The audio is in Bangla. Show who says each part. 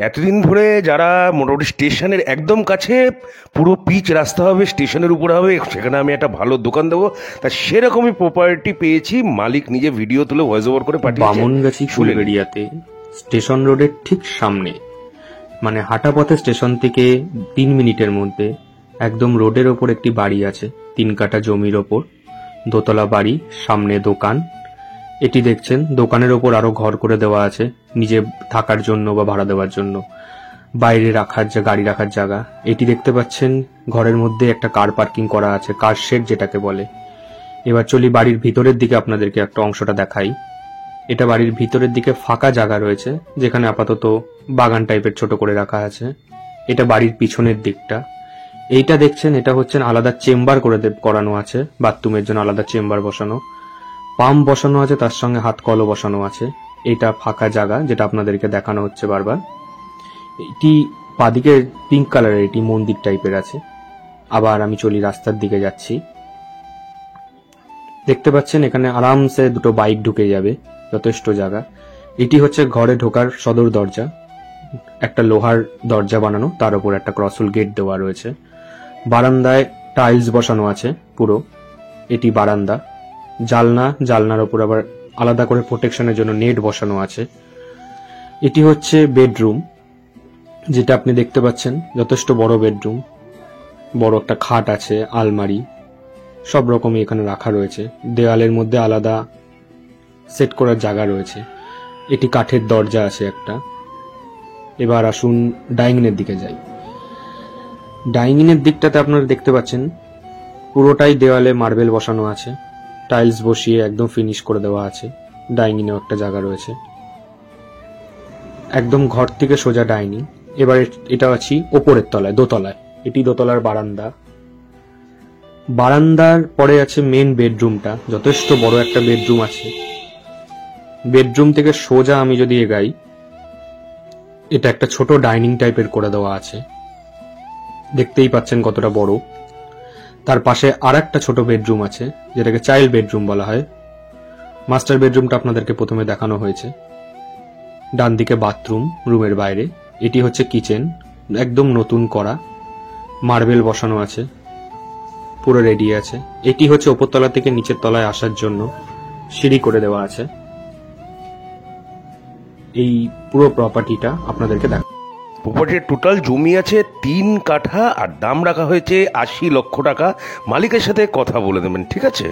Speaker 1: এতদিন ধরে যারা মোটামুটি স্টেশনের একদম কাছে পুরো পিচ রাস্তা হবে, স্টেশনের উপরে হবে, সেখানে আমি একটা ভালো দোকান দেবো, তা সেরকমই প্রপার্টি পেয়েছি। মালিক নিজে ভিডিও তুলে ভয়েস ওভার করে পাঠিয়েছে।
Speaker 2: বামনগাছি ফুলবেড়িয়াতে স্টেশন রোডের ঠিক সামনে, মানে হাঁটা পথে স্টেশন থেকে 3 মিনিটের মধ্যে একদম রোডের ওপর একটি বাড়ি আছে, 3 কাঠা জমির ওপর, দোতলা বাড়ি, সামনে দোকান। এটি দেখছেন, দোকানের ওপর আরো ঘর করে দেওয়া আছে নিজে থাকার জন্য বা ভাড়া দেওয়ার জন্য, বাইরে রাখার গাড়ি রাখার জায়গা। এটি দেখতে পাচ্ছেন, ঘরের মধ্যে একটা কার পার্কিং করা আছে, কার শেড যেটাকে বলে। এবার চলি বাড়ির ভিতরের দিকে, আপনাদেরকে একটা অংশটা দেখাই। এটা বাড়ির ভিতরের দিকে ফাঁকা জায়গা রয়েছে, যেখানে আপাতত বাগান টাইপের ছোট করে রাখা আছে। এটা বাড়ির পিছনের দিকটা। এইটা দেখছেন, এটা হচ্ছেন আলাদা চেম্বার করে করানো আছে, বাথরুমের জন্য আলাদা চেম্বার বসানো, পাম্প বসানো আছে, তার সঙ্গে হাত কলও বসানো আছে। এটা ফাঁকা জায়গা যেটা আপনাদেরকে দেখানো হচ্ছে বারবার। এটি বাদিকে পিঙ্ক কালারের, এটি মন্দির টাইপের আছে। আবার আমি চলি রাস্তার দিকে যাচ্ছি। দেখতে পাচ্ছেন এখানে আরামসে দুটো বাইক ঢুকে যাবে, যথেষ্ট জায়গা। এটি হচ্ছে ঘরে ঢোকার সদর দরজা, একটা লোহার দরজা বানানো, তার উপর একটা ক্রসুল গেট দেওয়া রয়েছে। বারান্দায় টাইলস বসানো আছে পুরো, এটি বারান্দা। জালনার ওপর আবার আলাদা করে প্রোটেকশনের জন্য নেট বসানো আছে। এটি হচ্ছে বেডরুম, যেটা আপনি দেখতে পাচ্ছেন, যথেষ্ট বড় বেডরুম। বড় একটা খাট আছে, আলমারি, সব রকমই এখানে রাখা রয়েছে। দেওয়ালের মধ্যে আলাদা সেট করার জায়গা রয়েছে। এটি কাঠের দরজা আছে একটা। এবার আসুন ডাইনিং এর দিকে যাই। ডাইনিং এর দিকটাতে আপনারা দেখতে পাচ্ছেন পুরোটাই দেওয়ালে মার্বেল বসানো আছে, টাইলস বসিয়ে একদম ফিনিশ করে দেওয়া আছে। ডাইনিং এও একটা জায়গা রয়েছে, একদম ঘর থেকে সোজা ডাইনিং। এবার এটা আছি ওপরের তলায়, দোতলায়। এটি দোতলার বারান্দা। বারান্দার পরে আছে মেন বেডরুমটা, যথেষ্ট বড় একটা বেডরুম আছে। বেডরুম থেকে সোজা আমি যদি এগাই, এটা একটা ছোট ডাইনিং টাইপের করে দেওয়া আছে, দেখতেই পাচ্ছেন কতটা বড়। তার পাশে আর একটা ছোট বেডরুম আছে, যেটাকে চাইল্ড বেডরুম বলা হয়। মাস্টার বেডরুমটা আপনাদেরকে প্রথমে দেখানো হয়েছে। ডান দিকে বাথরুম, রুমের বাইরে। এটি হচ্ছে কিচেন, একদম নতুন করা, মার্বেল বসানো আছে, পুরো রেডি আছে। এটি হচ্ছে উপরতলা থেকে নিচের তলায় আসার জন্য সিঁড়ি করে দেওয়া আছে। এই পুরো প্রপার্টিটা আপনাদেরকে দেখ।
Speaker 1: প্রপার্টির টোটাল জমি আছে 3 কাঠা, আর দাম রাখা হয়েছে 80 লক্ষ টাকা। মালিকের সাথে কথা বলে দেবেন, ঠিক আছে?